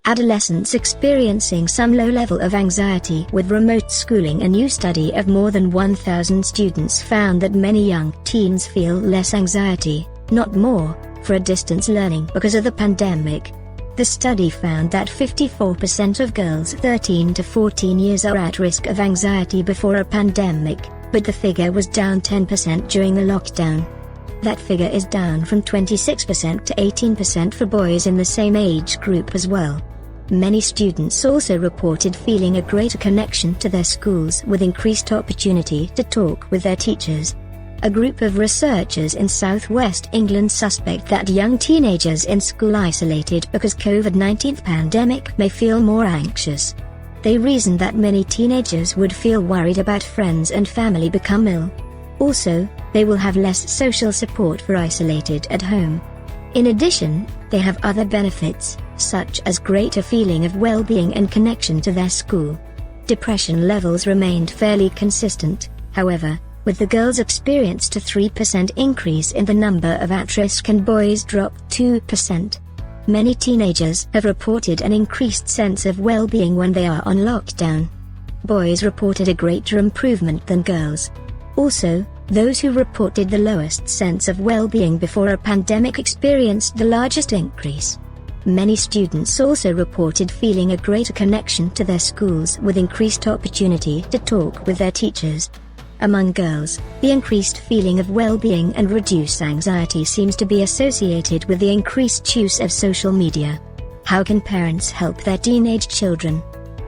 Adolescents experiencing some low level of anxiety with remote schooling. A new study of more than 1,000 students found that many young teens feel less anxiety, not more, for distance learning because of the pandemic. The study found that 54% of girls 13 to 14 years are at risk of anxiety before a pandemic, but the figure was down 10% during the lockdown. That figure is down from 26% to 18% for boys in the same age group as well. Many students also reported feeling a greater connection to their schools with increased opportunity to talk with their teachers. A group of researchers in southwest England suspect that young teenagers in school isolated because COVID-19 pandemic may feel more anxious. They reason that many teenagers would feel worried about friends and family become ill. Also, they will have less social support for isolated at home. In addition, they have other benefits, such as greater feeling of well-being and connection to their school. Depression levels remained fairly consistent, however, with the girls experienced a 3% increase in the number of at-risk and boys dropped 2%. Many teenagers have reported an increased sense of well-being when they are on lockdown. Boys reported a greater improvement than girls. Also, those who reported the lowest sense of well-being before a pandemic experienced the largest increase. Many students also reported feeling a greater connection to their schools with increased opportunity to talk with their teachers. Among girls, the increased feeling of well-being and reduced anxiety seems to be associated with the increased use of social media. How can parents help their teenage children?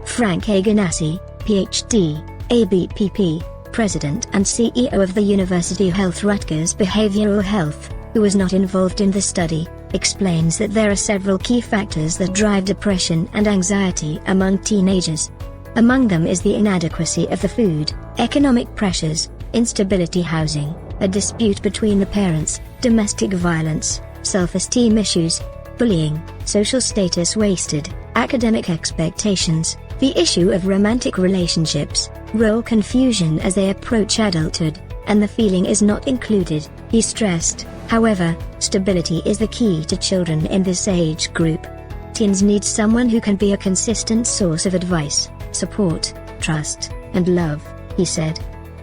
Frank Aganassi, Ph.D., ABPP, President and CEO of the University Health Rutgers Behavioral Health, who was not involved in the study, explains that there are several key factors that drive depression and anxiety among teenagers. Among them is the inadequacy of the food, economic pressures, instability housing, a dispute between the parents, domestic violence, self-esteem issues, bullying, social status wasted, academic expectations, the issue of romantic relationships, role confusion as they approach adulthood, and the feeling is not included, he stressed. However, stability is the key to children in this age group. Teens need someone who can be a consistent source of advice, support, trust, and love, he said.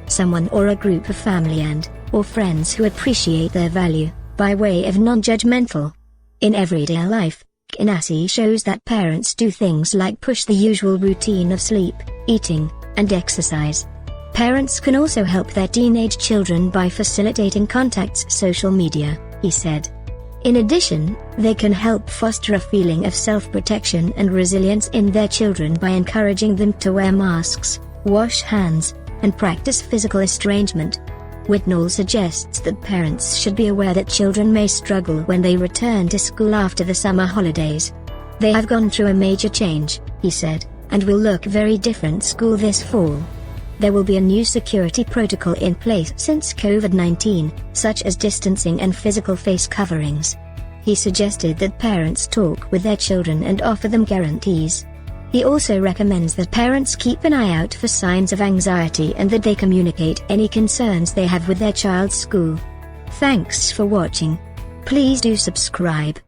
Someone or a group of family or friends who appreciate their value, by way of non-judgmental. In everyday life, Aganassi shows that parents do things like push the usual routine of sleep, eating, and exercise. Parents can also help their teenage children by facilitating contacts social media, he said. In addition, they can help foster a feeling of self-protection and resilience in their children by encouraging them to wear masks, wash hands, and practice physical estrangement. Whitnall suggests that parents should be aware that children may struggle when they return to school after the summer holidays. They have gone through a major change, he said, and will look very different school this fall. There will be a new security protocol in place since COVID-19, such as distancing and physical face coverings. He suggested that parents talk with their children and offer them guarantees. He also recommends that parents keep an eye out for signs of anxiety and that they communicate any concerns they have with their child's school. Thanks for watching. Please do subscribe.